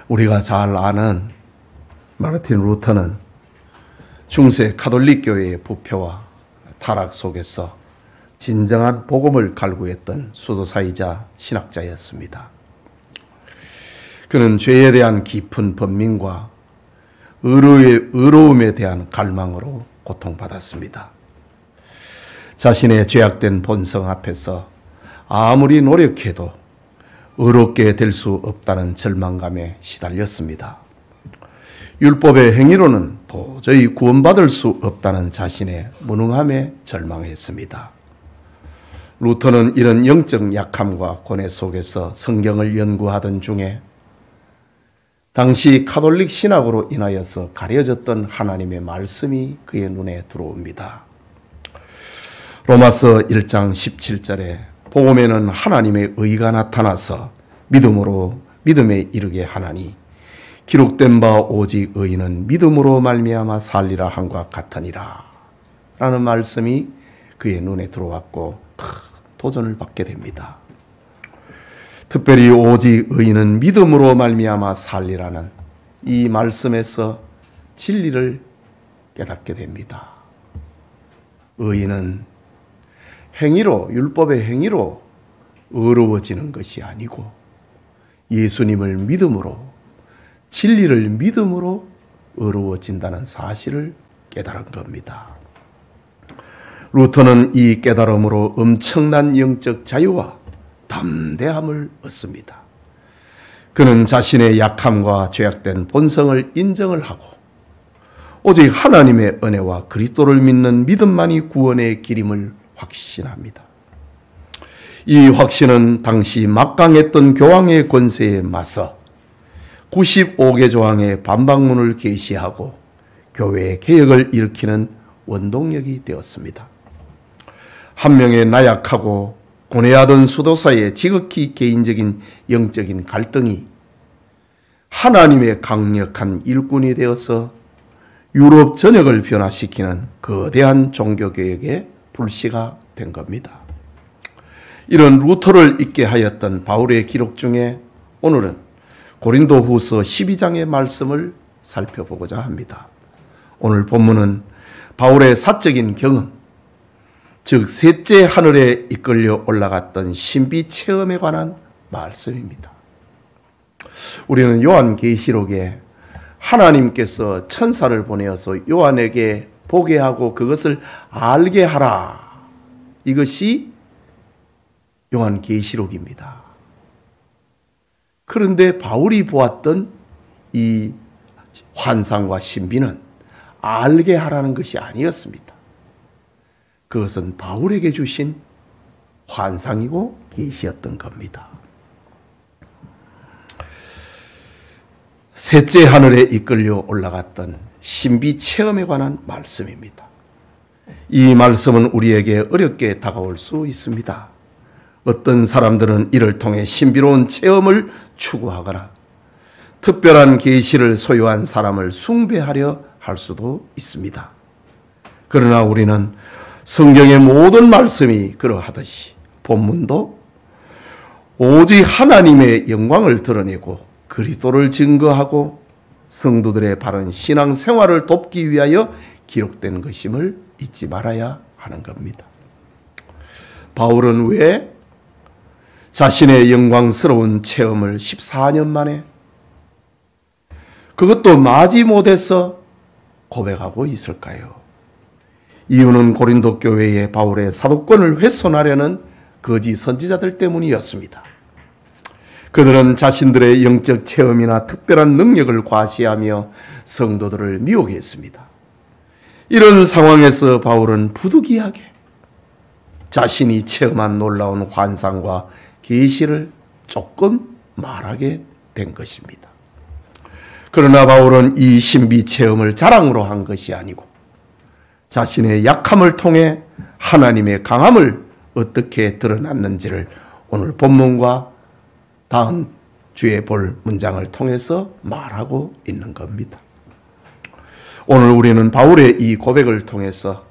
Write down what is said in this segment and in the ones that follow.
우리가 잘 아는 마르틴 루터는 중세 가톨릭 교회의 부패와 타락 속에서 진정한 복음을 갈구했던 수도사이자 신학자였습니다. 그는 죄에 대한 깊은 번민과 의로움에 대한 갈망으로 고통받았습니다. 자신의 죄악된 본성 앞에서 아무리 노력해도 의롭게 될 수 없다는 절망감에 시달렸습니다. 율법의 행위로는 도저히 구원받을 수 없다는 자신의 무능함에 절망했습니다. 루터는 이런 영적 약함과 고뇌 속에서 성경을 연구하던 중에 당시 가톨릭 신학으로 인하여서 가려졌던 하나님의 말씀이 그의 눈에 들어옵니다. 로마서 1장 17절에 복음에는 하나님의 의가 나타나서 믿음에 이르게 하나니 기록된 바 오직 의인은 믿음으로 말미암아 살리라 함과 같으니라 라는 말씀이 그의 눈에 들어왔고 큰 도전을 받게 됩니다. 특별히 오직 의인은 믿음으로 말미암아 살리라는 이 말씀에서 진리를 깨닫게 됩니다. 의인은 행위로, 율법의 행위로 의로워지는 것이 아니고 예수님을 믿음으로, 진리를 믿음으로 의로워진다는 사실을 깨달은 겁니다. 루터는 이 깨달음으로 엄청난 영적 자유와 담대함을 얻습니다. 그는 자신의 약함과 죄악된 본성을 인정을 하고 오직 하나님의 은혜와 그리스도를 믿는 믿음만이 구원의 길임을 확신합니다. 이 확신은 당시 막강했던 교황의 권세에 맞서 95개 조항의 반박문을 게시하고 교회의 개혁을 일으키는 원동력이 되었습니다. 한 명의 나약하고 고뇌하던 수도사의 지극히 개인적인 영적인 갈등이 하나님의 강력한 일꾼이 되어서 유럽 전역을 변화시키는 거대한 종교개혁의 불씨가 된 겁니다. 이런 루터를 있게 하였던 바울의 기록 중에 오늘은 고린도후서 12장의 말씀을 살펴보고자 합니다. 오늘 본문은 바울의 사적인 경험, 즉 셋째 하늘에 이끌려 올라갔던 신비 체험에 관한 말씀입니다. 우리는 요한계시록에 하나님께서 천사를 보내어서 요한에게 보게 하고 그것을 알게 하라, 이것이 요한계시록입니다. 그런데 바울이 보았던 이 환상과 신비는 알게 하라는 것이 아니었습니다. 그것은 바울에게 주신 환상이고 계시였던 겁니다. 셋째 하늘에 이끌려 올라갔던 신비 체험에 관한 말씀입니다. 이 말씀은 우리에게 어렵게 다가올 수 있습니다. 어떤 사람들은 이를 통해 신비로운 체험을 추구하거나 특별한 계시를 소유한 사람을 숭배하려 할 수도 있습니다. 그러나 우리는 성경의 모든 말씀이 그러하듯이 본문도 오직 하나님의 영광을 드러내고 그리스도를 증거하고 성도들의 바른 신앙 생활을 돕기 위하여 기록된 것임을 잊지 말아야 하는 겁니다. 바울은 왜 자신의 영광스러운 체험을 14년 만에 그것도 마지못해서 고백하고 있을까요? 이유는 고린도 교회의 바울의 사도권을 훼손하려는 거짓 선지자들 때문이었습니다. 그들은 자신들의 영적 체험이나 특별한 능력을 과시하며 성도들을 미혹했습니다. 이런 상황에서 바울은 부득이하게 자신이 체험한 놀라운 환상과 계시를 조금 말하게 된 것입니다. 그러나 바울은 이 신비 체험을 자랑으로 한 것이 아니고 자신의 약함을 통해 하나님의 강함을 어떻게 드러났는지를 오늘 본문과 다음 주에 볼 문장을 통해서 말하고 있는 겁니다. 오늘 우리는 바울의 이 고백을 통해서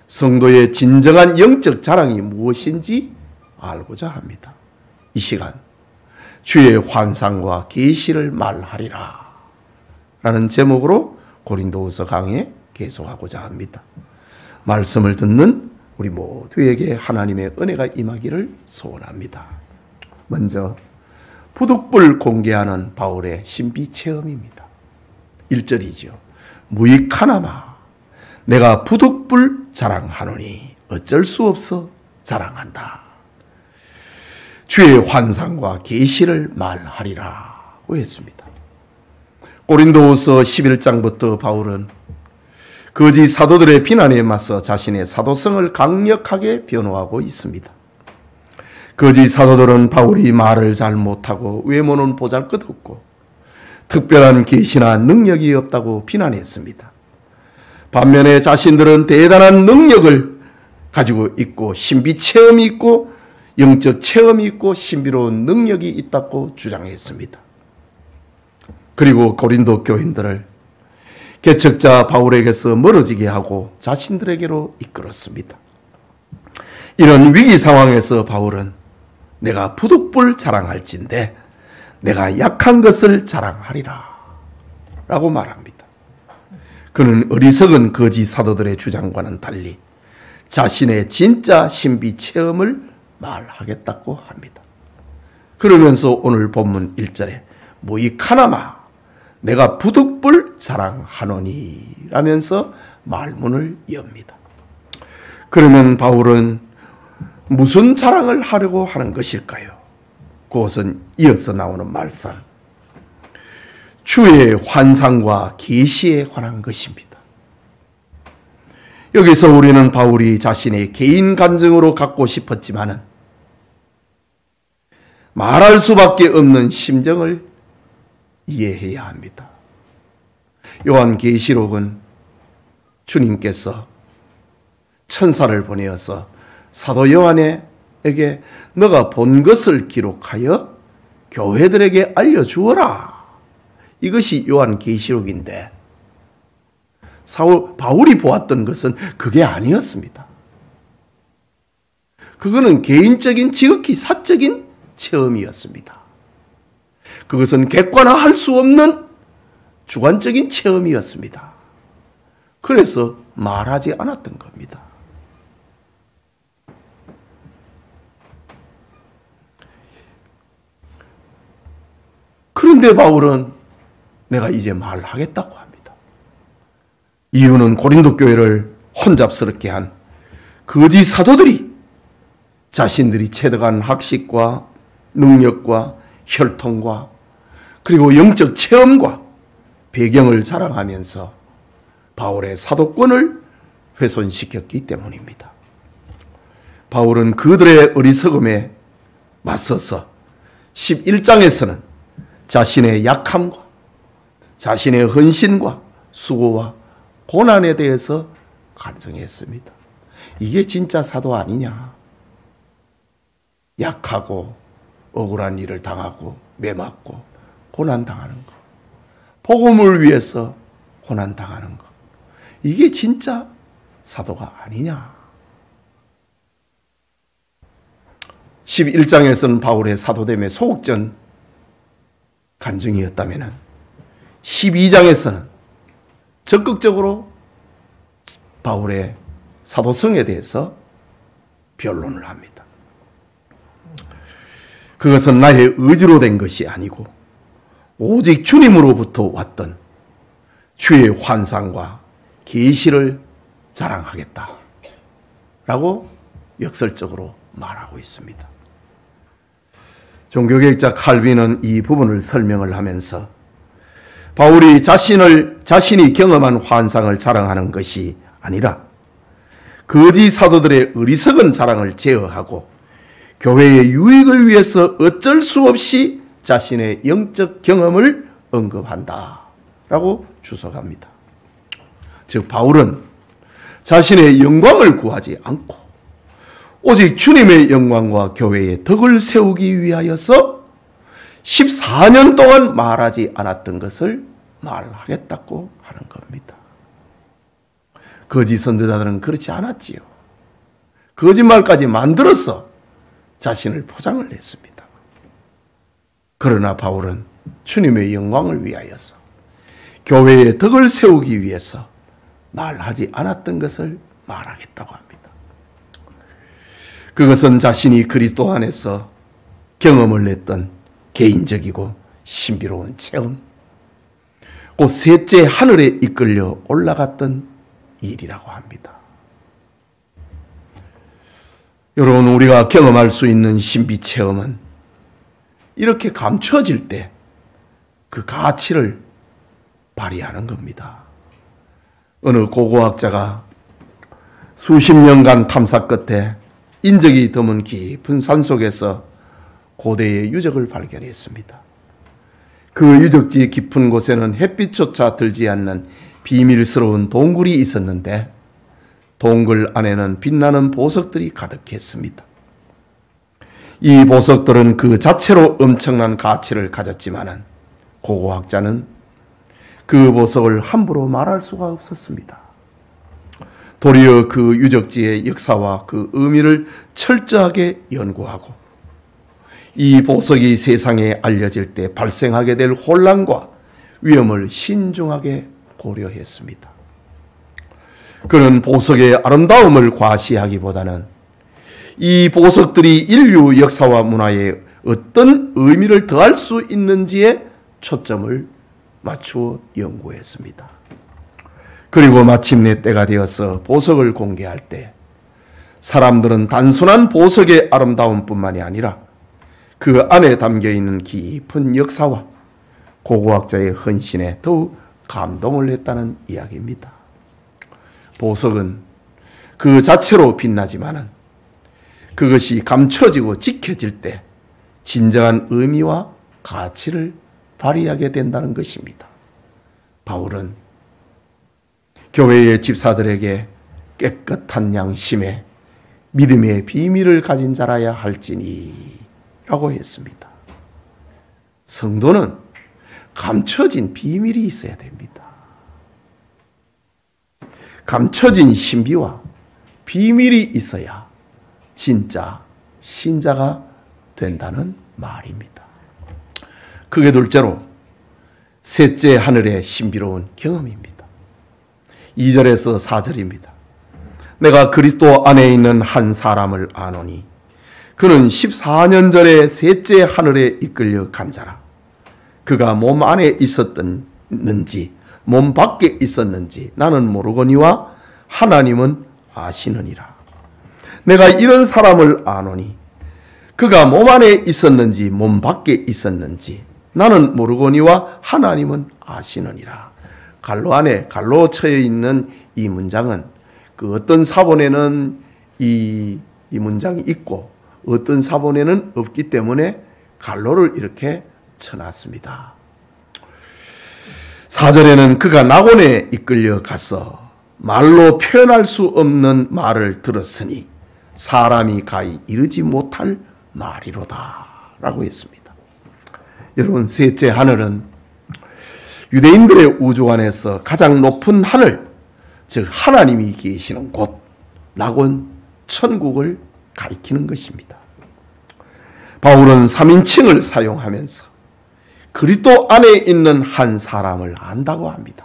성도의 진정한 영적 자랑이 무엇인지 알고자 합니다. 이 시간 주의 환상과 계시를 말하리라 라는 제목으로 고린도후서 강의에 계속하고자 합니다. 말씀을 듣는 우리 모두에게 하나님의 은혜가 임하기를 소원합니다. 먼저 부득불 공개하는 바울의 신비 체험입니다. 1절이죠. 무익하나마 내가 부득불 자랑하노니 어쩔 수 없어 자랑한다. 주의 환상과 계시를 말하리라고 했습니다. 고린도후서 11장부터 바울은 거짓 사도들의 비난에 맞서 자신의 사도성을 강력하게 변호하고 있습니다. 거짓 사도들은 바울이 말을 잘 못하고 외모는 보잘것없고 특별한 계시나 능력이 없다고 비난했습니다. 반면에 자신들은 대단한 능력을 가지고 있고 신비 체험이 있고 영적 체험이 있고 신비로운 능력이 있다고 주장했습니다. 그리고 고린도 교인들을 개척자 바울에게서 멀어지게 하고 자신들에게로 이끌었습니다. 이런 위기 상황에서 바울은 내가 부득불 자랑할진대 내가 약한 것을 자랑하리라 라고 말합니다. 그는 어리석은 거짓 사도들의 주장과는 달리 자신의 진짜 신비 체험을 말하겠다고 합니다. 그러면서 오늘 본문 1절에 무익하나마 내가 부득불 자랑하노니 라면서 말문을 엽니다. 그러면 바울은 무슨 자랑을 하려고 하는 것일까요? 그것은 이어서 나오는 말씀, 주의 환상과 계시에 관한 것입니다. 여기서 우리는 바울이 자신의 개인 감정으로 갖고 싶었지만은 말할 수밖에 없는 심정을 이해해야 합니다. 요한계시록은 주님께서 천사를 보내어서 사도 요한에게 너가 본 것을 기록하여 교회들에게 알려주어라. 이것이 요한계시록인데 바울이 보았던 것은 그게 아니었습니다. 그거는 개인적인 지극히 사적인 체험이었습니다. 그것은 객관화할 수 없는 주관적인 체험이었습니다. 그래서 말하지 않았던 겁니다. 그런데 바울은 내가 이제 말하겠다고 합니다. 이유는 고린도 교회를 혼잡스럽게 한 거짓 사도들이 자신들이 체득한 학식과 능력과 혈통과 그리고 영적 체험과 배경을 자랑하면서 바울의 사도권을 훼손시켰기 때문입니다. 바울은 그들의 어리석음에 맞서서 11장에서는 자신의 약함과 자신의 헌신과 수고와 고난에 대해서 간증했습니다. 이게 진짜 사도 아니냐? 약하고 억울한 일을 당하고 매맞고 고난당하는 것, 복음을 위해서 고난당하는 것, 이게 진짜 사도가 아니냐? 11장에서는 바울의 사도됨의 소극전 간증이었다면 12장에서는 적극적으로 바울의 사도성에 대해서 변론을 합니다. 그것은 나의 의지로 된 것이 아니고 오직 주님으로부터 왔던 주의 환상과 계시를 자랑하겠다 라고 역설적으로 말하고 있습니다. 종교개혁자 칼빈은 이 부분을 설명을 하면서 바울이 자신이 경험한 환상을 자랑하는 것이 아니라 거짓 사도들의 어리석은 자랑을 제어하고 교회의 유익을 위해서 어쩔 수 없이 자신의 영적 경험을 언급한다 라고 주석합니다. 즉 바울은 자신의 영광을 구하지 않고 오직 주님의 영광과 교회의 덕을 세우기 위하여서 14년 동안 말하지 않았던 것을 말하겠다고 하는 겁니다. 거짓 선지자들은 그렇지 않았지요. 거짓말까지 만들어서 자신을 포장을 했습니다. 그러나 바울은 주님의 영광을 위하여서 교회의 덕을 세우기 위해서 말하지 않았던 것을 말하겠다고 합니다. 그것은 자신이 그리스도 안에서 경험을 했던 개인적이고 신비로운 체험, 곧 셋째 하늘에 이끌려 올라갔던 일이라고 합니다. 여러분, 우리가 경험할 수 있는 신비 체험은 이렇게 감춰질 때 그 가치를 발휘하는 겁니다. 어느 고고학자가 수십 년간 탐사 끝에 인적이 드문 깊은 산속에서 고대의 유적을 발견했습니다. 그 유적지 깊은 곳에는 햇빛조차 들지 않는 비밀스러운 동굴이 있었는데 동굴 안에는 빛나는 보석들이 가득했습니다. 이 보석들은 그 자체로 엄청난 가치를 가졌지만은 고고학자는 그 보석을 함부로 말할 수가 없었습니다. 도리어 그 유적지의 역사와 그 의미를 철저하게 연구하고 이 보석이 세상에 알려질 때 발생하게 될 혼란과 위험을 신중하게 고려했습니다. 그는 보석의 아름다움을 과시하기보다는 이 보석들이 인류 역사와 문화에 어떤 의미를 더할 수 있는지에 초점을 맞추어 연구했습니다. 그리고 마침내 때가 되어서 보석을 공개할 때 사람들은 단순한 보석의 아름다움뿐만이 아니라 그 안에 담겨있는 깊은 역사와 고고학자의 헌신에 더욱 감동을 했다는 이야기입니다. 보석은 그 자체로 빛나지만은 그것이 감춰지고 지켜질 때 진정한 의미와 가치를 발휘하게 된다는 것입니다. 바울은 교회의 집사들에게 깨끗한 양심에 믿음의 비밀을 가진 자라야 할지니 라고 했습니다. 성도는 감춰진 비밀이 있어야 됩니다. 감춰진 신비와 비밀이 있어야 진짜 신자가 된다는 말입니다. 그게 둘째로 셋째 하늘의 신비로운 경험입니다. 2절에서 4절입니다. 내가 그리스도 안에 있는 한 사람을 아노니 그는 14년 전에 셋째 하늘에 이끌려 간 자라. 그가 몸 안에 있었는지 몸 밖에 있었는지 나는 모르거니와 하나님은 아시느니라. 내가 이런 사람을 아노니 그가 몸 안에 있었는지 몸 밖에 있었는지 나는 모르거니와 하나님은 아시느니라. 갈로 안에 갈로 쳐여 있는 이 문장은 그 어떤 사본에는 이 문장이 있고 어떤 사본에는 없기 때문에 갈로를 이렇게 쳐놨습니다. 4절에는 그가 낙원에 이끌려 가서 말로 표현할 수 없는 말을 들었으니 사람이 가히 이르지 못할 말이로다 라고 했습니다. 여러분, 셋째 하늘은 유대인들의 우주관에서 가장 높은 하늘, 즉 하나님이 계시는 곳, 낙원, 천국을 가리키는 것입니다. 바울은 3인칭을 사용하면서 그리스도 안에 있는 한 사람을 안다고 합니다.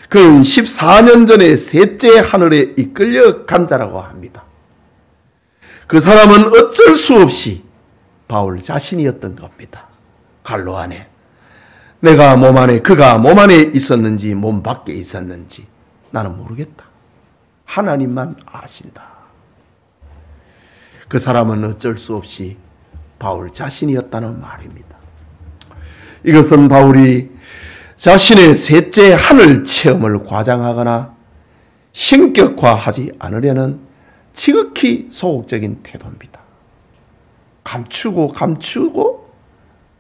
그는 14년 전에 셋째 하늘에 이끌려 간 자라고 합니다. 그 사람은 어쩔 수 없이 바울 자신이었던 겁니다. 갈로 안에 내가 몸 안에 그가 몸 안에 있었는지 몸 밖에 있었는지 나는 모르겠다. 하나님만 아신다. 그 사람은 어쩔 수 없이 바울 자신이었다는 말입니다. 이것은 바울이 자신의 셋째 하늘 체험을 과장하거나 신격화하지 않으려는 지극히 소극적인 태도입니다. 감추고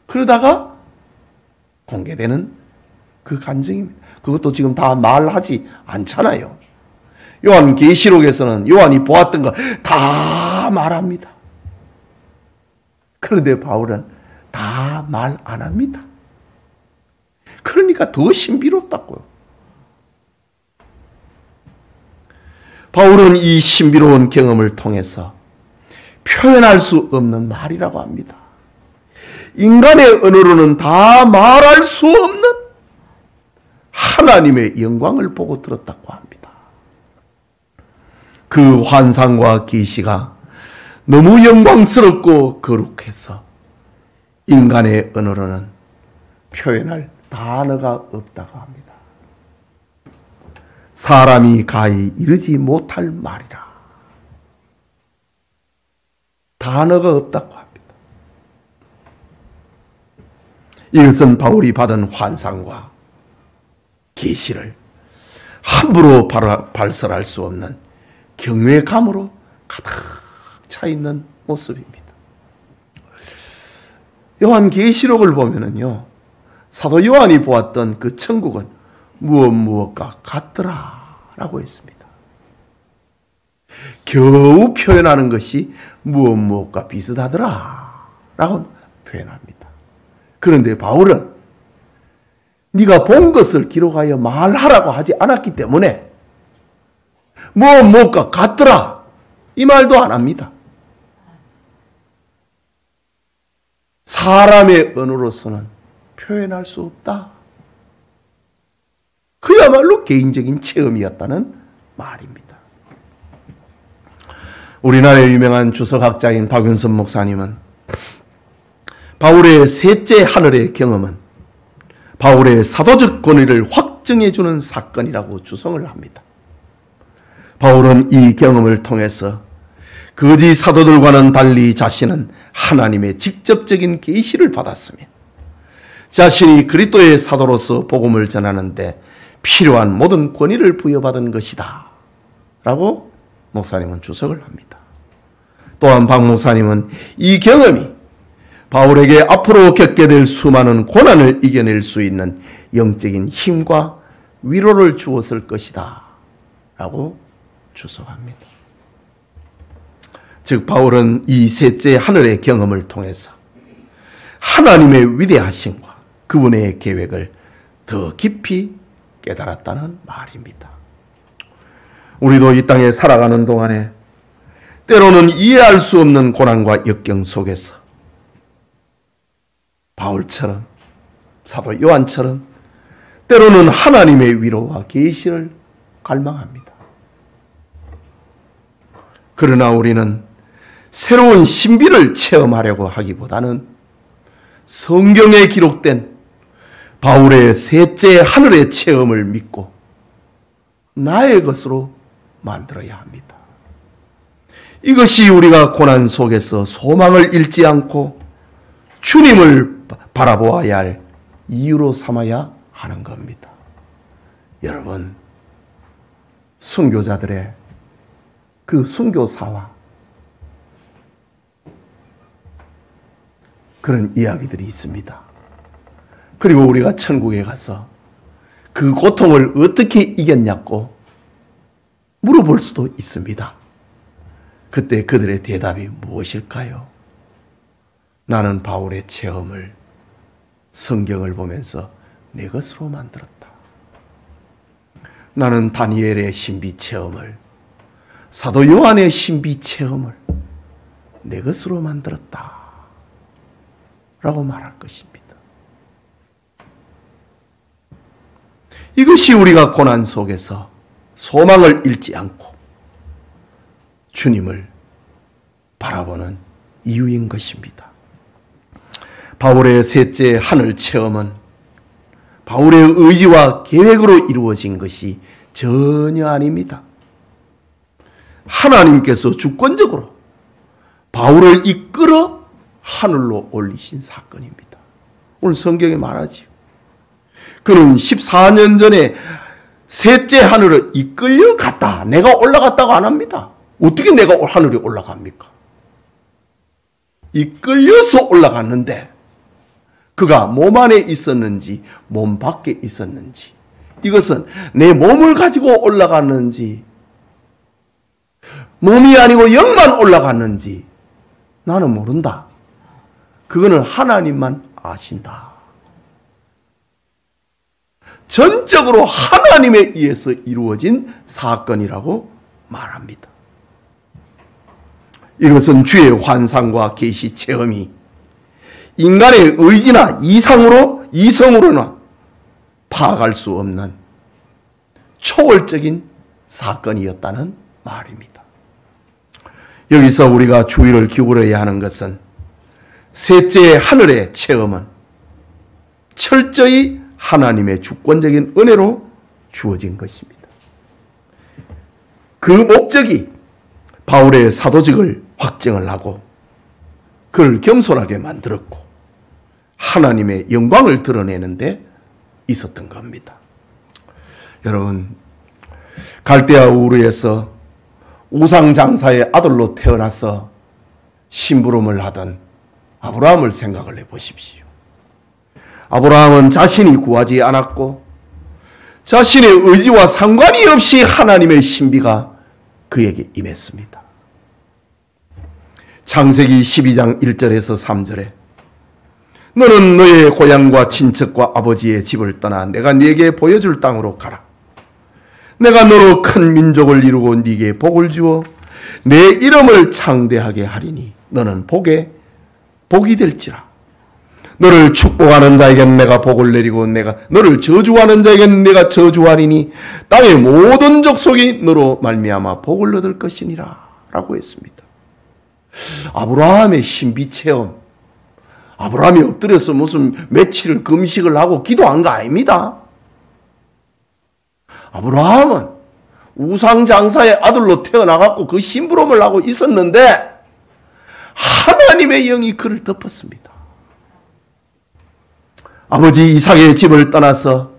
그러다가 공개되는 그 간증입니다. 그것도 지금 다 말하지 않잖아요. 요한계시록에서는 요한이 보았던 거 다 말합니다. 그런데 바울은 다 말 안 합니다. 그러니까 더 신비롭다고요. 바울은 이 신비로운 경험을 통해서 표현할 수 없는 말이라고 합니다. 인간의 언어로는 다 말할 수 없는 하나님의 영광을 보고 들었다고 합니다. 그 환상과 계시가 너무 영광스럽고 거룩해서 인간의 언어로는 표현할 단어가 없다고 합니다. 사람이 가히 이르지 못할 말이라. 단어가 없다고 합니다. 이것은 바울이 받은 환상과 계시를 함부로 발설할 수 없는 경외감으로 가득 차 있는 모습입니다. 요한계시록을 보면은요, 사도 요한이 보았던 그 천국은 무엇과 같더라라고 했습니다. 겨우 표현하는 것이 무엇과 비슷하더라라고 표현합니다. 그런데 바울은 네가 본 것을 기록하여 말하라고 하지 않았기 때문에 무엇과 같더라 이 말도 안 합니다. 사람의 언어로서는 표현할 수 없다. 그야말로 개인적인 체험이었다는 말입니다. 우리나라의 유명한 주석학자인 박윤선 목사님은 바울의 셋째 하늘의 경험은 바울의 사도적 권위를 확증해주는 사건이라고 주성을 합니다. 바울은 이 경험을 통해서 거짓 사도들과는 달리 자신은 하나님의 직접적인 계시를 받았으며 자신이 그리스도의 사도로서 복음을 전하는데 필요한 모든 권위를 부여받은 것이다 라고 목사님은 주석을 합니다. 또한 박 목사님은 이 경험이 바울에게 앞으로 겪게 될 수많은 고난을 이겨낼 수 있는 영적인 힘과 위로를 주었을 것이다 라고 주석합니다. 즉 바울은 이 셋째 하늘의 경험을 통해서 하나님의 위대하심과 그분의 계획을 더 깊이 깨달았다는 말입니다. 우리도 이 땅에 살아가는 동안에 때로는 이해할 수 없는 고난과 역경 속에서 바울처럼 사도 요한처럼 때로는 하나님의 위로와 계시를 갈망합니다. 그러나 우리는 새로운 신비를 체험하려고 하기보다는 성경에 기록된 바울의 셋째 하늘의 체험을 믿고 나의 것으로 만들어야 합니다. 이것이 우리가 고난 속에서 소망을 잃지 않고 주님을 바라보아야 할 이유로 삼아야 하는 겁니다. 여러분, 순교자들의 그 순교사와 그런 이야기들이 있습니다. 그리고 우리가 천국에 가서 그 고통을 어떻게 이겼냐고 물어볼 수도 있습니다. 그때 그들의 대답이 무엇일까요? 나는 바울의 체험을 성경을 보면서 내 것으로 만들었다. 나는 다니엘의 신비 체험을, 사도 요한의 신비 체험을 내 것으로 만들었다 라고 말할 것입니다. 이것이 우리가 고난 속에서 소망을 잃지 않고 주님을 바라보는 이유인 것입니다. 바울의 셋째 하늘 체험은 바울의 의지와 계획으로 이루어진 것이 전혀 아닙니다. 하나님께서 주권적으로 바울을 이끌어 하늘로 올리신 사건입니다. 오늘 성경에 말하지요. 그는 14년 전에 셋째 하늘을 이끌려 갔다. 내가 올라갔다고 안 합니다. 어떻게 내가 하늘에 올라갑니까? 이끌려서 올라갔는데 그가 몸 안에 있었는지 몸 밖에 있었는지, 이것은 내 몸을 가지고 올라갔는지 몸이 아니고 영만 올라갔는지 나는 모른다. 그거는 하나님만 아신다. 전적으로 하나님에 의해서 이루어진 사건이라고 말합니다. 이것은 주의 환상과 계시 체험이 인간의 의지나 이성으로나 파악할 수 없는 초월적인 사건이었다는 말입니다. 여기서 우리가 주의를 기울여야 하는 것은 셋째 하늘의 체험은 철저히 하나님의 주권적인 은혜로 주어진 것입니다. 그 목적이 바울의 사도직을 확증을 하고 그를 겸손하게 만들었고 하나님의 영광을 드러내는 데 있었던 겁니다. 여러분, 갈대아 우르에서 우상장사의 아들로 태어나서 심부름을 하던 아브라함을 생각을 해보십시오. 아브라함은 자신이 구하지 않았고 자신의 의지와 상관이 없이 하나님의 신비가 그에게 임했습니다. 창세기 12장 1절에서 3절에 너는 너의 고향과 친척과 아버지의 집을 떠나 내가 네게 보여줄 땅으로 가라. 내가 너로 큰 민족을 이루고 네게 복을 주어 내 이름을 창대하게 하리니 너는 복이 될지라. 너를 축복하는 자에겐 내가 복을 내리고 내가 너를 저주하는 자에겐 내가 저주하리니 땅의 모든 족속이 너로 말미암아 복을 얻을 것이니라 라고 했습니다. 아브라함의 신비 체험, 아브라함이 엎드려서 무슨 며칠을 금식을 하고 기도한 거 아닙니다. 아브라함은 우상장사의 아들로 태어나갖고 그 심부름을 하고 있었는데 하나님의 영이 그를 덮었습니다. 아버지 이삭의 집을 떠나서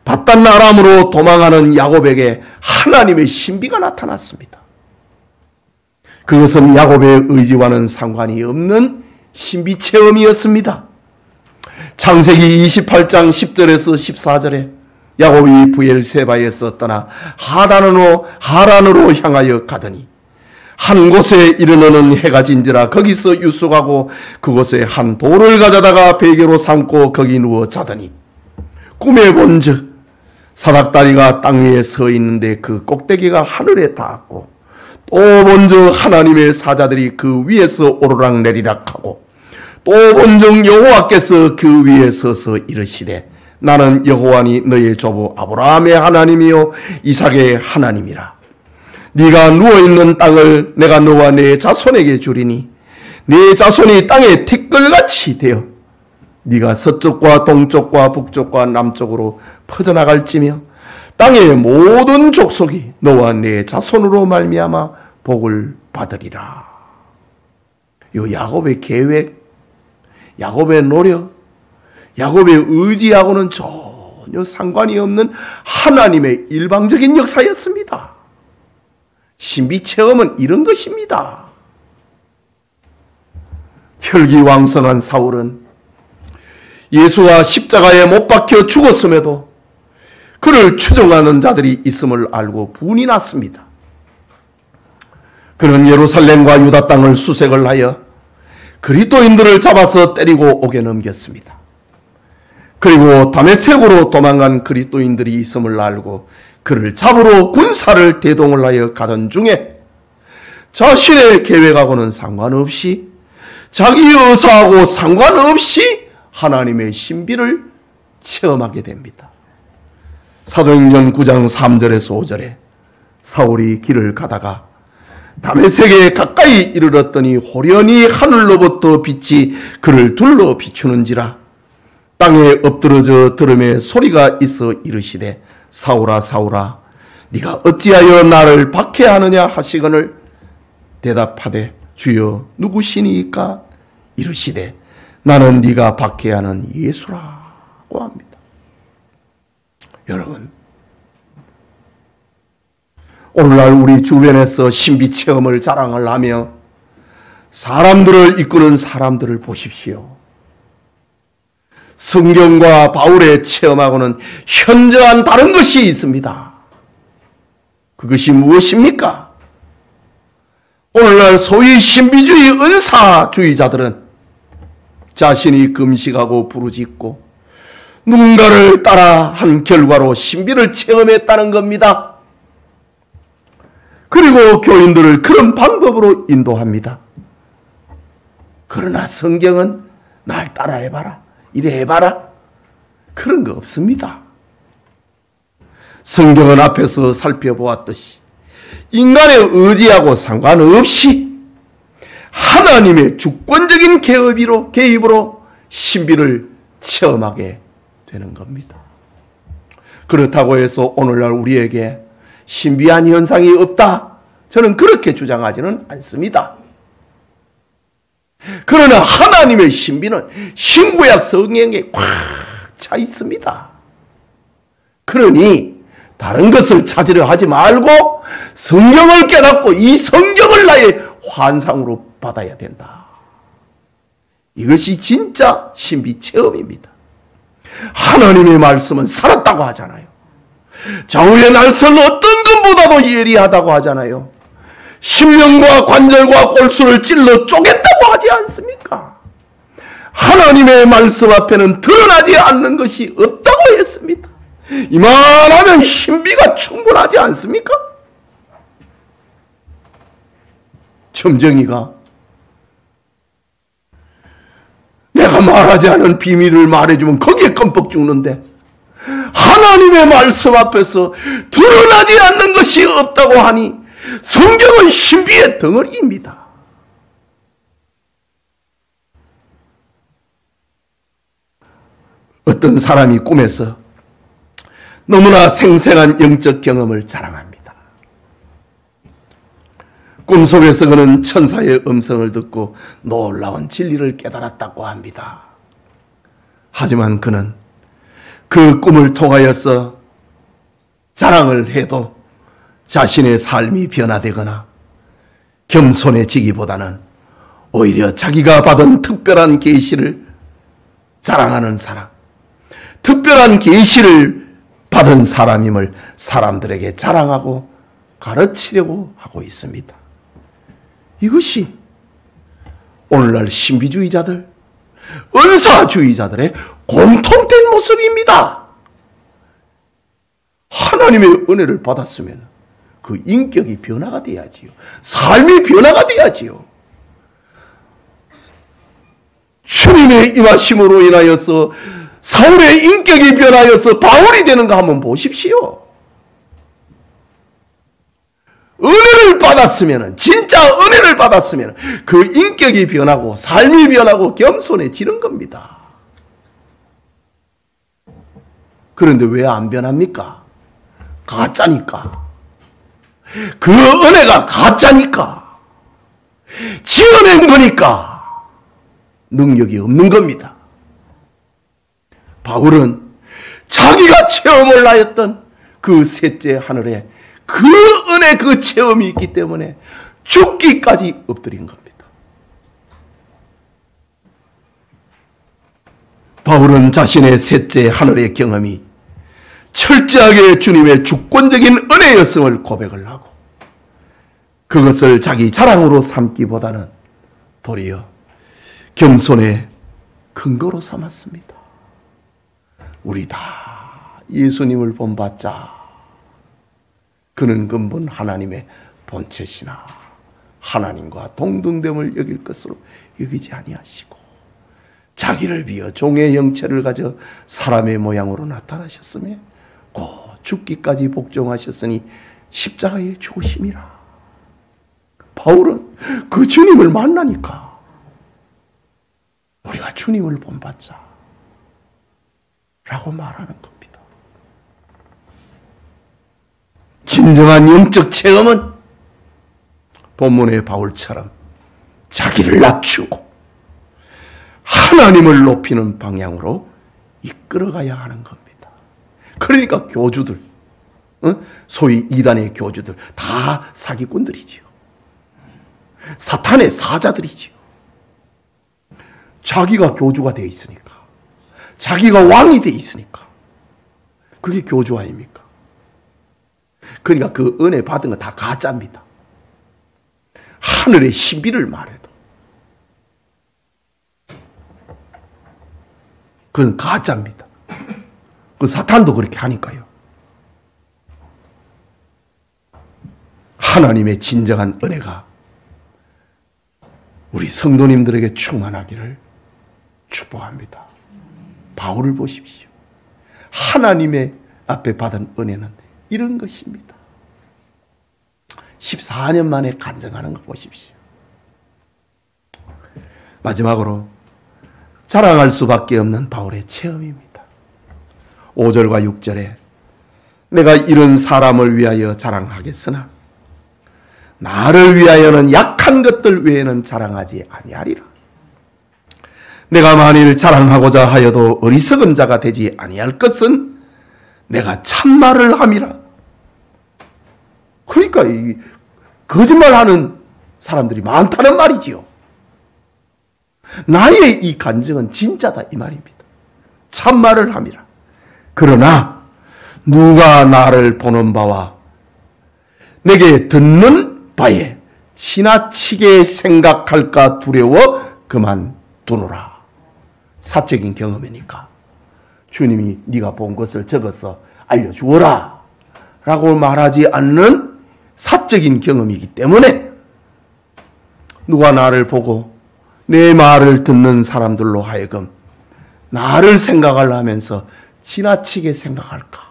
밧단 아람으로 도망하는 야곱에게 하나님의 신비가 나타났습니다. 그것은 야곱의 의지와는 상관이 없는 신비 체험이었습니다. 창세기 28장 10절에서 14절에 야곱이 부엘세바에서 떠나 하란으로 향하여 가더니 한 곳에 이르러는 해가 진지라 거기서 유숙하고 그곳에 한 돌을 가져다가 베개로 삼고 거기 누워 자더니 꿈에 본즉 사닥다리가 땅 위에 서 있는데 그 꼭대기가 하늘에 닿았고 또 본즉 하나님의 사자들이 그 위에서 오르락 내리락 하고 또 본즉 여호와께서 그 위에 서서 이르시되 나는 여호와니 너의 조부 아브라함의 하나님이요 이삭의 하나님이라. 네가 누워있는 땅을 내가 너와 네 자손에게 주리니 네 자손이 땅의 티끌같이 되어 네가 서쪽과 동쪽과 북쪽과 남쪽으로 퍼져나갈지며 땅의 모든 족속이 너와 네 자손으로 말미암아 복을 받으리라. 이 야곱의 계획, 야곱의 노력, 야곱의 의지하고는 전혀 상관이 없는 하나님의 일방적인 역사였습니다. 신비 체험은 이런 것입니다. 혈기왕성한 사울은 예수가 십자가에 못 박혀 죽었음에도 그를 추종하는 자들이 있음을 알고 분이 났습니다. 그는 예루살렘과 유다 땅을 수색을 하여 그리스도인들을 잡아서 때리고 옥에 넘겼습니다. 그리고 다메섹으로 도망간 그리스도인들이 있음을 알고 그를 잡으러 군사를 대동을 하여 가던 중에 자신의 계획하고는 상관없이 자기 의사하고 상관없이 하나님의 신비를 체험하게 됩니다. 사도행전 9장 3절에서 5절에 사울이 길을 가다가 다메섹에 가까이 이르렀더니 호련히 하늘로부터 빛이 그를 둘러 비추는지라. 땅에 엎드러져 들음에 소리가 있어 이르시되 사울아 사울아 네가 어찌하여 나를 박해하느냐 하시거늘 대답하되 주여 누구시니까 이르시되 나는 네가 박해하는 예수라고 합니다. 여러분, 오늘날 우리 주변에서 신비 체험을 자랑을 하며 사람들을 이끄는 사람들을 보십시오. 성경과 바울의 체험하고는 현저한 다른 것이 있습니다. 그것이 무엇입니까? 오늘날 소위 신비주의 은사주의자들은 자신이 금식하고 부르짖고 누군가를 따라 한 결과로 신비를 체험했다는 겁니다. 그리고 교인들을 그런 방법으로 인도합니다. 그러나 성경은 날 따라해봐라. 이래 해봐라. 그런 거 없습니다. 성경은 앞에서 살펴보았듯이 인간의 의지하고 상관없이 하나님의 주권적인 개입으로 신비를 체험하게 되는 겁니다. 그렇다고 해서 오늘날 우리에게 신비한 현상이 없다, 저는 그렇게 주장하지는 않습니다. 그러나 하나님의 신비는 신구약 성경에 꽉 차 있습니다. 그러니 다른 것을 찾으려 하지 말고 성경을 깨닫고 이 성경을 나의 환상으로 받아야 된다. 이것이 진짜 신비 체험입니다. 하나님의 말씀은 살았다고 하잖아요. 좌우의 날선 어떤 것보다도 예리하다고 하잖아요. 심령과 관절과 골수를 찔러 쪼갠다고 하지 않습니까? 하나님의 말씀 앞에는 드러나지 않는 것이 없다고 했습니다. 이만하면 신비가 충분하지 않습니까? 점쟁이가 내가 말하지 않은 비밀을 말해주면 거기에 껌뻑 죽는데, 하나님의 말씀 앞에서 드러나지 않는 것이 없다고 하니 성경은 신비의 덩어리입니다. 어떤 사람이 꿈에서 너무나 생생한 영적 경험을 자랑합니다. 꿈속에서 그는 천사의 음성을 듣고 놀라운 진리를 깨달았다고 합니다. 하지만 그는 그 꿈을 통하여서 자랑을 해도 자신의 삶이 변화되거나 겸손해지기보다는 오히려 자기가 받은 특별한 계시를 자랑하는 사람, 특별한 계시를 받은 사람임을 사람들에게 자랑하고 가르치려고 하고 있습니다. 이것이 오늘날 신비주의자들, 은사주의자들의 공통된 모습입니다. 하나님의 은혜를 받았으면 그 인격이 변화가 돼야지요. 삶이 변화가 돼야지요. 주님의 임하심으로 인하여서 사울의 인격이 변하여서 바울이 되는가 한번 보십시오. 은혜를 받았으면, 진짜 은혜를 받았으면 그 인격이 변하고 삶이 변하고 겸손해지는 겁니다. 그런데 왜 안 변합니까? 가짜니까. 그 은혜가 가짜니까. 지어낸 거니까 능력이 없는 겁니다. 바울은 자기가 체험을 하였던 그 셋째 하늘에 그 은혜, 그 체험이 있기 때문에 죽기까지 엎드린 겁니다. 바울은 자신의 셋째 하늘의 경험이 철저하게 주님의 주권적인 은혜였음을 고백을 하고 그것을 자기 자랑으로 삼기보다는 도리어 겸손의 근거로 삼았습니다. 우리 다 예수님을 본받자. 그는 근본 하나님의 본체시나 하나님과 동등됨을 여길 것으로 여기지 아니하시고 자기를 비어 종의 형체를 가져 사람의 모양으로 나타나셨으며 곧 죽기까지 복종하셨으니 십자가에 죽으심이라. 바울은 그 주님을 만나니까 우리가 주님을 본받자 라고 말하는 겁니다. 진정한 영적 체험은 본문의 바울처럼 자기를 낮추고 하나님을 높이는 방향으로 이끌어가야 하는 겁니다. 그러니까 교주들, 소위 이단의 교주들 다 사기꾼들이지요. 사탄의 사자들이지요. 자기가 교주가 되어 있으니까, 자기가 왕이 되어 있으니까 그게 교주 아닙니까? 그러니까 그 은혜 받은 거 다 가짜입니다. 하늘의 신비를 말해도 그건 가짜입니다. 그 사탄도 그렇게 하니까요. 하나님의 진정한 은혜가 우리 성도님들에게 충만하기를 축복합니다. 바울을 보십시오. 하나님의 앞에 받은 은혜는 이런 것입니다. 14년 만에 간증하는 거 보십시오. 마지막으로 자랑할 수밖에 없는 바울의 체험입니다. 5절과 6절에 내가 이런 사람을 위하여 자랑하겠으나 나를 위하여는 약한 것들 외에는 자랑하지 아니하리라. 내가 만일 자랑하고자 하여도 어리석은 자가 되지 아니할 것은 내가 참말을 함이라. 그러니까 이 거짓말하는 사람들이 많다는 말이지요. 나의 이 간증은 진짜다 이 말입니다. 참말을 함이라. 그러나 누가 나를 보는 바와 내게 듣는 바에 지나치게 생각할까 두려워 그만두노라. 사적인 경험이니까 주님이 네가 본 것을 적어서 알려주어라 라고 말하지 않는 사적인 경험이기 때문에 누가 나를 보고 내 말을 듣는 사람들로 하여금 나를 생각을 하면서 지나치게 생각할까?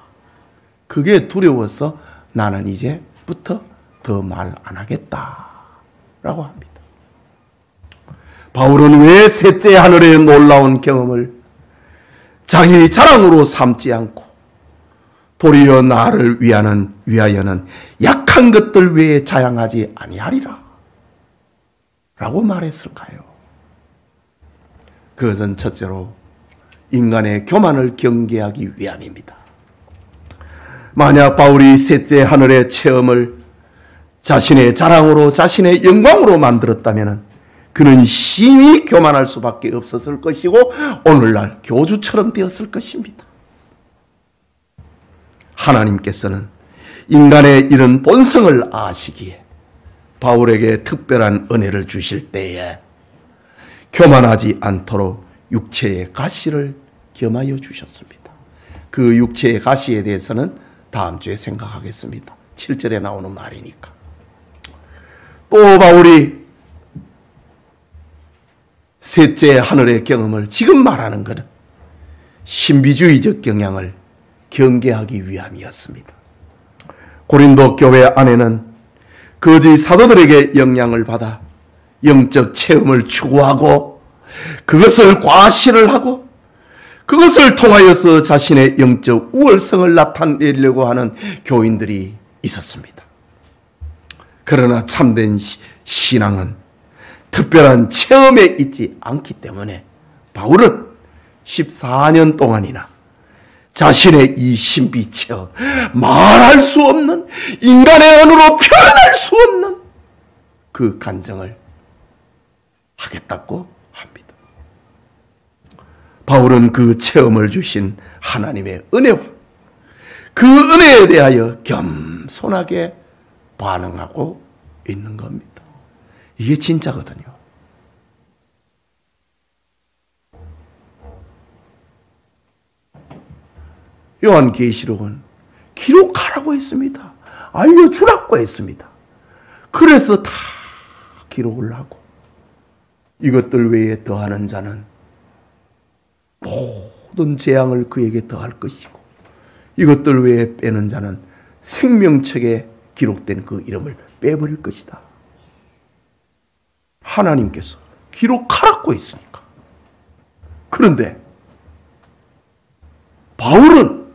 그게 두려워서 나는 이제부터 더 말 안 하겠다 라고 합니다. 바울은 왜 셋째 하늘의 놀라운 경험을 자기 자랑으로 삼지 않고 도리어 나를 위하여는 약한 것들 외에 자랑하지 아니하리라 라고 말했을까요? 그것은 첫째로 인간의 교만을 경계하기 위함입니다. 만약 바울이 셋째 하늘의 체험을 자신의 자랑으로 자신의 영광으로 만들었다면 그는 심히 교만할 수밖에 없었을 것이고 오늘날 교주처럼 되었을 것입니다. 하나님께서는 인간의 이런 본성을 아시기에 바울에게 특별한 은혜를 주실 때에 교만하지 않도록 육체의 가시를 겸하여 주셨습니다. 그 육체의 가시에 대해서는 다음 주에 생각하겠습니다. 7절에 나오는 말이니까. 또 바울이 셋째 하늘의 경험을 지금 말하는 것은 신비주의적 경향을 경계하기 위함이었습니다. 고린도 교회 안에는 거짓 사도들에게 영향을 받아 영적 체험을 추구하고 그것을 과시를 하고 그것을 통하여서 자신의 영적 우월성을 나타내려고 하는 교인들이 있었습니다. 그러나 참된 신앙은 특별한 체험에 있지 않기 때문에 바울은 14년 동안이나 자신의 이 신비 체험, 말할 수 없는, 인간의 언어로 표현할 수 없는 그 간증을 하겠다고 합니다. 바울은 그 체험을 주신 하나님의 은혜와 그 은혜에 대하여 겸손하게 반응하고 있는 겁니다. 이게 진짜거든요. 요한계시록은 기록하라고 했습니다. 알려주라고 했습니다. 그래서 다 기록을 하고 이것들 외에 더하는 자는 모든 재앙을 그에게 더할 것이고 이것들 외에 빼는 자는 생명책에 기록된 그 이름을 빼버릴 것이다. 하나님께서 기록하라고 했으니까. 그런데 바울은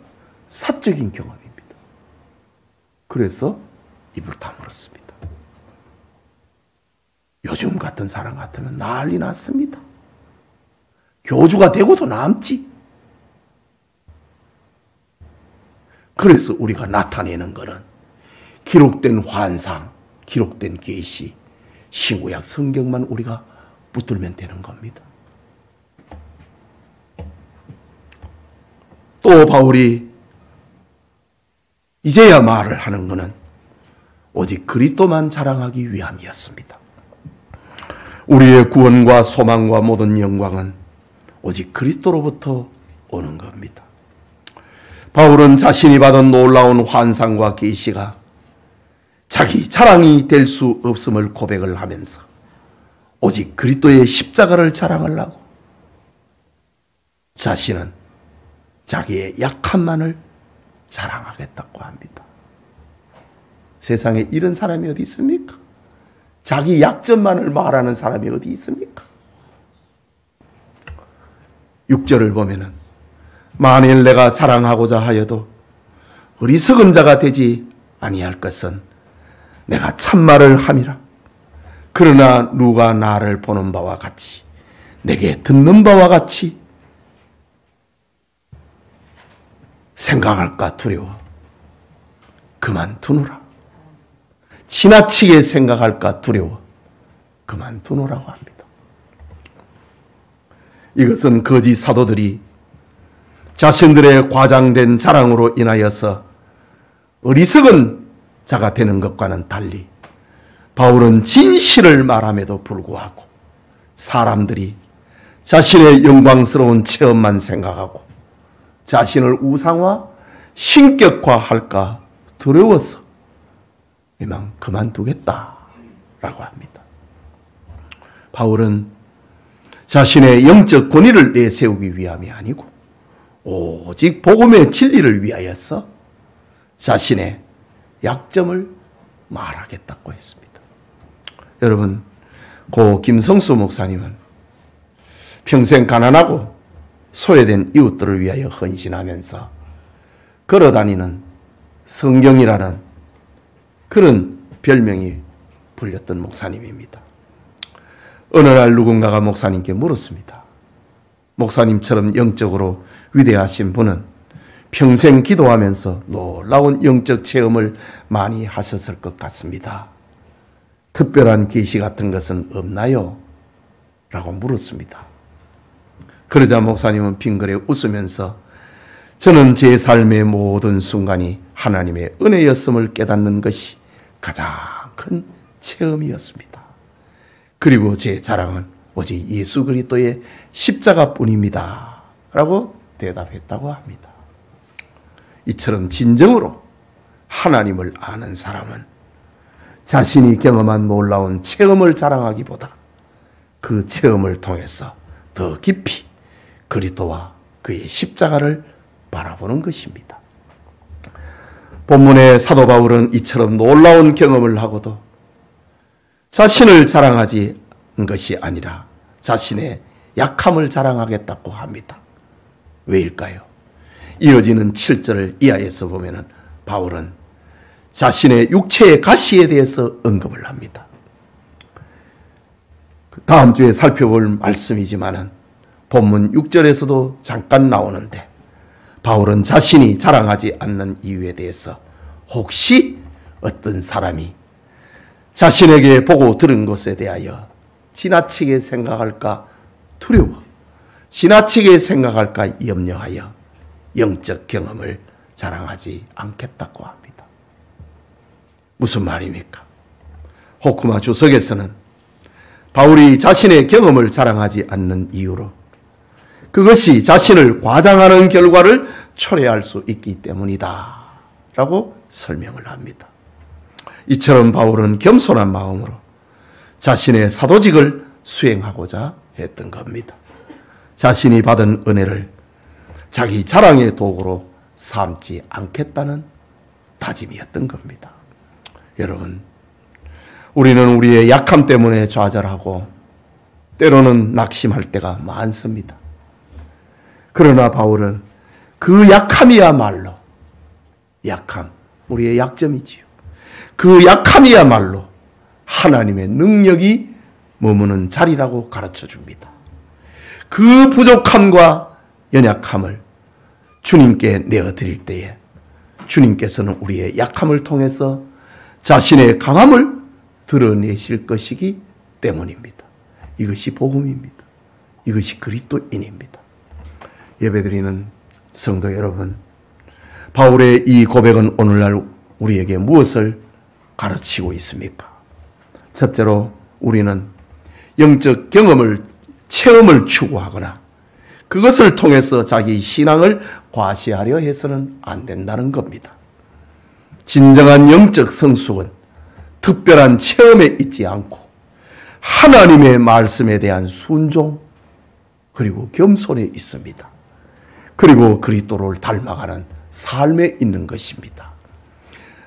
사적인 경험입니다. 그래서 입을 다물었습니다. 요즘 같은 사람 같으면 난리 났습니다. 교주가 되고도 남지. 그래서 우리가 나타내는 것은 기록된 환상, 기록된 계시, 신구약 성경만 우리가 붙들면 되는 겁니다. 또 바울이 이제야 말을 하는 것은 오직 그리스도만 자랑하기 위함이었습니다. 우리의 구원과 소망과 모든 영광은 오직 그리스도로부터 오는 겁니다. 바울은 자신이 받은 놀라운 환상과 계시가 자기 자랑이 될 수 없음을 고백을 하면서 오직 그리스도의 십자가를 자랑하려고 자신은 자기의 약함만을 자랑하겠다고 합니다. 세상에 이런 사람이 어디 있습니까? 자기 약점만을 말하는 사람이 어디 있습니까? 6절을 보면은 만일 내가 자랑하고자 하여도 어리석은 자가 되지 아니할 것은 내가 참말을 함이라. 그러나 누가 나를 보는 바와 같이 내게 듣는 바와 같이 생각할까 두려워 그만두노라. 지나치게 생각할까 두려워 그만두노라고 합니다. 이것은 거짓 사도들이 자신들의 과장된 자랑으로 인하여서 어리석은 자가 되는 것과는 달리 바울은 진실을 말함에도 불구하고 사람들이 자신의 영광스러운 체험만 생각하고 자신을 우상화, 신격화할까 두려워서 이만 그만두겠다라고 합니다. 바울은 자신의 영적 권위를 내세우기 위함이 아니고 오직 복음의 진리를 위하여서 자신의 약점을 말하겠다고 했습니다. 여러분, 고 김성수 목사님은 평생 가난하고 소외된 이웃들을 위하여 헌신하면서 걸어다니는 성경이라는 그런 별명이 불렸던 목사님입니다. 어느 날 누군가가 목사님께 물었습니다. 목사님처럼 영적으로 위대하신 분은 평생 기도하면서 놀라운 영적 체험을 많이 하셨을 것 같습니다. 특별한 계시 같은 것은 없나요? 라고 물었습니다. 그러자 목사님은 빙그레 웃으면서 저는 제 삶의 모든 순간이 하나님의 은혜였음을 깨닫는 것이 가장 큰 체험이었습니다. 그리고 제 자랑은 오직 예수 그리스도의 십자가뿐입니다. 라고 대답했다고 합니다. 이처럼 진정으로 하나님을 아는 사람은 자신이 경험한 놀라운 체험을 자랑하기보다 그 체험을 통해서 더 깊이 그리스도와 그의 십자가를 바라보는 것입니다. 본문의 사도 바울은 이처럼 놀라운 경험을 하고도 자신을 자랑하지 것이 아니라 자신의 약함을 자랑하겠다고 합니다. 왜일까요? 이어지는 7절을 이하에서 보면은 바울은 자신의 육체의 가시에 대해서 언급을 합니다. 다음 주에 살펴볼 말씀이지만은 본문 6절에서도 잠깐 나오는데 바울은 자신이 자랑하지 않는 이유에 대해서 혹시 어떤 사람이 자신에게 보고 들은 것에 대하여 지나치게 생각할까 두려워, 지나치게 생각할까 염려하여 영적 경험을 자랑하지 않겠다고 합니다. 무슨 말입니까? 호쿠마 주석에서는 바울이 자신의 경험을 자랑하지 않는 이유로 그것이 자신을 과장하는 결과를 초래할 수 있기 때문이다 라고 설명을 합니다. 이처럼 바울은 겸손한 마음으로 자신의 사도직을 수행하고자 했던 겁니다. 자신이 받은 은혜를 자기 자랑의 도구로 삼지 않겠다는 다짐이었던 겁니다. 여러분, 우리는 우리의 약함 때문에 좌절하고 때로는 낙심할 때가 많습니다. 그러나 바울은 그 약함이야말로 약함, 우리의 약점이지요. 그 약함이야말로 하나님의 능력이 머무는 자리라고 가르쳐 줍니다. 그 부족함과 연약함을 주님께 내어드릴 때에 주님께서는 우리의 약함을 통해서 자신의 강함을 드러내실 것이기 때문입니다. 이것이 복음입니다. 이것이 그리스도인입니다. 예배드리는 성도 여러분, 바울의 이 고백은 오늘날 우리에게 무엇을 가르치고 있습니까? 첫째로 우리는 영적 경험을, 체험을 추구하거나 그것을 통해서 자기 신앙을 과시하려 해서는 안 된다는 겁니다. 진정한 영적 성숙은 특별한 체험에 있지 않고 하나님의 말씀에 대한 순종 그리고 겸손에 있습니다. 그리고 그리스도를 닮아가는 삶에 있는 것입니다.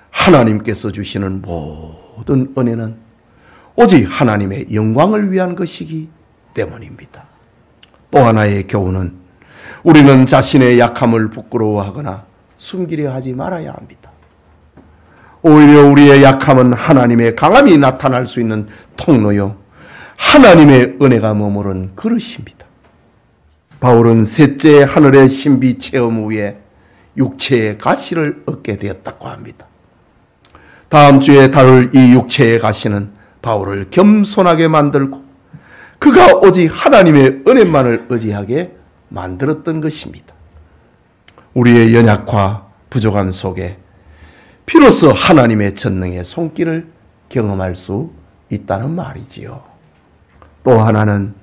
하나님께서 주시는 모든 은혜는 오직 하나님의 영광을 위한 것이기 때문입니다. 또 하나의 교훈은 우리는 자신의 약함을 부끄러워하거나 숨기려 하지 말아야 합니다. 오히려 우리의 약함은 하나님의 강함이 나타날 수 있는 통로요, 하나님의 은혜가 머무른 그릇입니다. 바울은 셋째 하늘의 신비 체험 후에 육체의 가시를 얻게 되었다고 합니다. 다음 주에 다룰 이 육체의 가시는 바울을 겸손하게 만들고 그가 오직 하나님의 은혜만을 의지하게 만들었던 것입니다. 우리의 연약과 부족함 속에 비로소 하나님의 전능의 손길을 경험할 수 있다는 말이지요. 또 하나는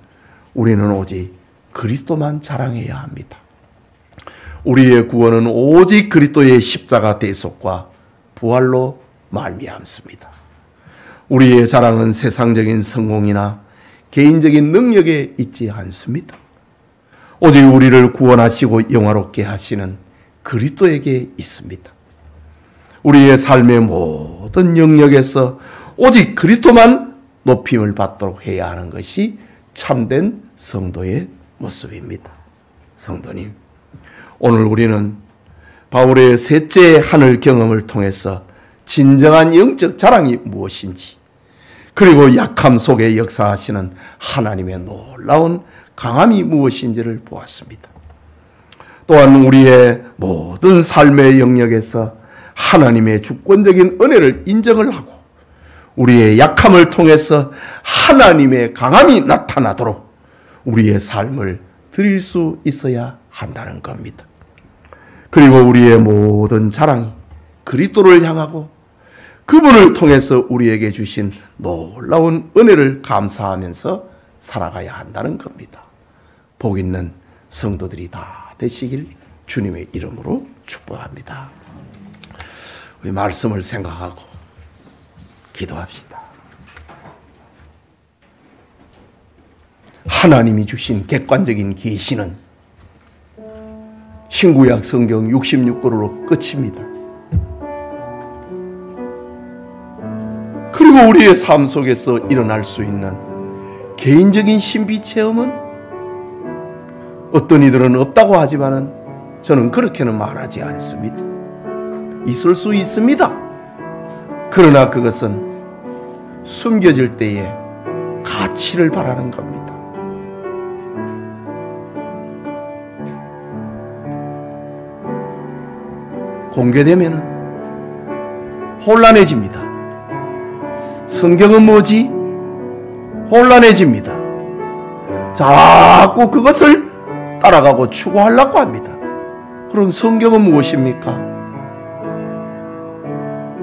우리는 오직 그리스도만 자랑해야 합니다. 우리의 구원은 오직 그리스도의 십자가 대속과 부활로 말미암습니다. 우리의 자랑은 세상적인 성공이나 개인적인 능력에 있지 않습니다. 오직 우리를 구원하시고 영화롭게 하시는 그리스도에게 있습니다. 우리의 삶의 모든 영역에서 오직 그리스도만 높임을 받도록 해야 하는 것이 참된 성도의 모습입니다. 성도님, 오늘 우리는 바울의 셋째 하늘 경험을 통해서 진정한 영적 자랑이 무엇인지, 그리고 약함 속에 역사하시는 하나님의 놀라운 강함이 무엇인지를 보았습니다. 또한 우리의 모든 삶의 영역에서 하나님의 주권적인 은혜를 인정을 하고 우리의 약함을 통해서 하나님의 강함이 나타나도록 우리의 삶을 드릴 수 있어야 한다는 겁니다. 그리고 우리의 모든 자랑이 그리스도를 향하고 그분을 통해서 우리에게 주신 놀라운 은혜를 감사하면서 살아가야 한다는 겁니다. 복 있는 성도들이 다 되시길 주님의 이름으로 축복합니다. 우리 말씀을 생각하고 기도합시다. 하나님이 주신 객관적인 계시는 신구약 성경 66권으로 끝입니다. 그리고 우리의 삶 속에서 일어날 수 있는 개인적인 신비 체험은 어떤 이들은 없다고 하지만은 저는 그렇게는 말하지 않습니다. 있을 수 있습니다. 그러나 그것은 숨겨질 때에 가치를 바라는 겁니다. 공개되면은 혼란해집니다. 성경은 뭐지? 혼란해집니다. 자꾸 그것을 따라가고 추구하려고 합니다. 그럼 성경은 무엇입니까?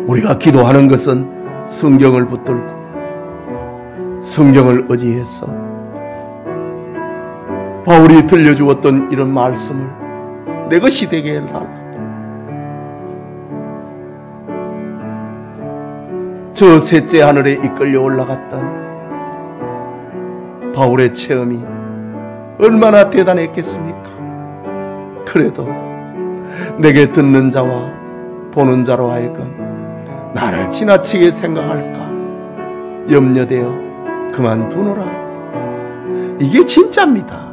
우리가 기도하는 것은 성경을 붙들고 성경을 의지해서 바울이 들려주었던 이런 말씀을 내 것이 되게 해달라. 저 셋째 하늘에 이끌려 올라갔던 바울의 체험이 얼마나 대단했겠습니까? 그래도 내게 듣는 자와 보는 자로 하여금 나를 지나치게 생각할까 염려되어 그만두노라. 이게 진짜입니다.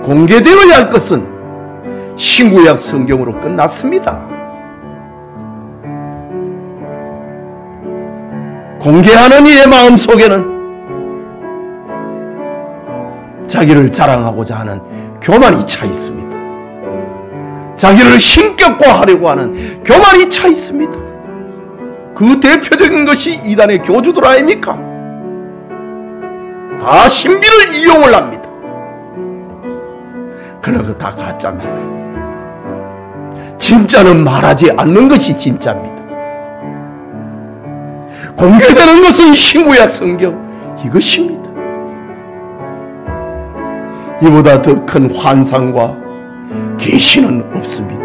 공개되어야 할 것은 신구약 성경으로 끝났습니다. 공개하는 이의 마음 속에는 자기를 자랑하고자 하는 교만이 차 있습니다. 자기를 신격화하려고 하는 교만이 차 있습니다. 그 대표적인 것이 이단의 교주들 아닙니까? 다 신비를 이용을 합니다. 그러나 그거 다 가짜입니다. 진짜는 말하지 않는 것이 진짜입니다. 공개되는 것은 신구약 성경 이것입니다. 이보다 더 큰 환상과 계시는 없습니다.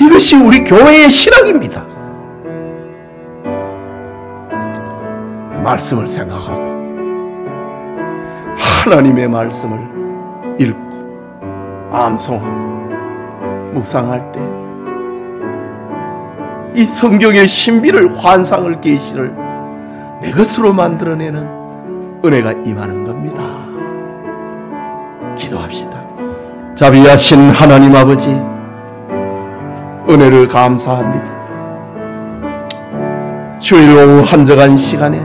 이것이 우리 교회의 신앙입니다. 말씀을 생각하고 하나님의 말씀을 읽고 암송하고 묵상할 때 이 성경의 신비를, 환상을, 계시를 내 것으로 만들어내는 은혜가 임하는 겁니다. 기도합시다. 자비하신 하나님 아버지, 은혜를 감사합니다. 주일 오후 한적한 시간에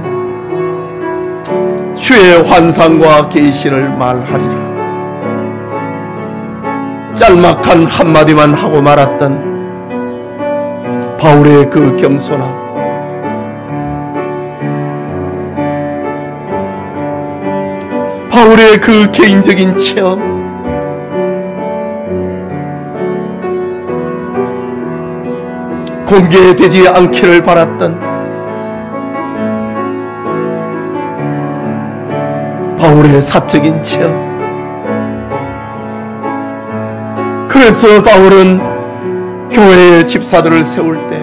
주의 환상과 계시를 말하리라. 짤막한 한마디만 하고 말았던 바울의 그 겸손함, 바울의 그 개인적인 체험, 공개되지 않기를 바랐던 바울의 사적인 체험. 그래서 바울은 교회의 집사들을 세울 때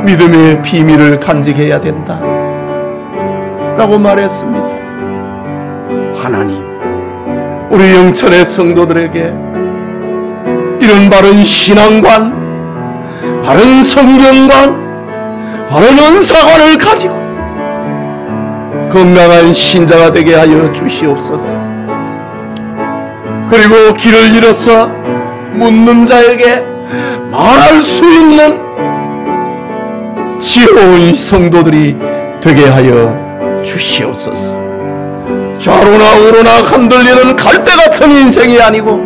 믿음의 비밀을 간직해야 된다 라고 말했습니다. 하나님, 우리 영천의 성도들에게 이런 바른 신앙관, 바른 성경관, 바른 은사관을 가지고 건강한 신자가 되게 하여 주시옵소서. 그리고 길을 잃어서 묻는 자에게 말할 수 있는 지혜로운 성도들이 되게 하여 주시옵소서. 좌로나 우로나 흔들리는 갈대 같은 인생이 아니고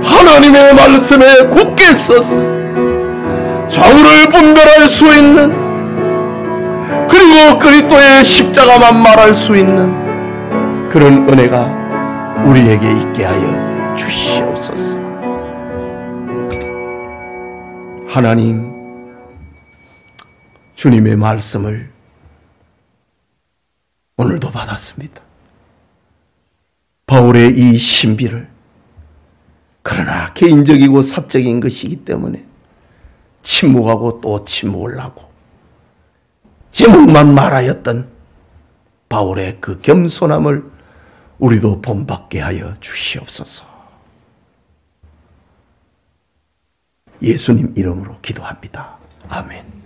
하나님의 말씀에 굳게 서서 좌우를 분별할 수 있는, 그리고 그리스도의 십자가만 말할 수 있는 그런 은혜가 우리에게 있게 하여 주시옵소서. 하나님, 주님의 말씀을 오늘도 받았습니다. 바울의 이 신비를, 그러나 개인적이고 사적인 것이기 때문에 침묵하고 또 침묵을 하고 제목만 말하였던 바울의 그 겸손함을 우리도 본받게 하여 주시옵소서. 예수님 이름으로 기도합니다. 아멘.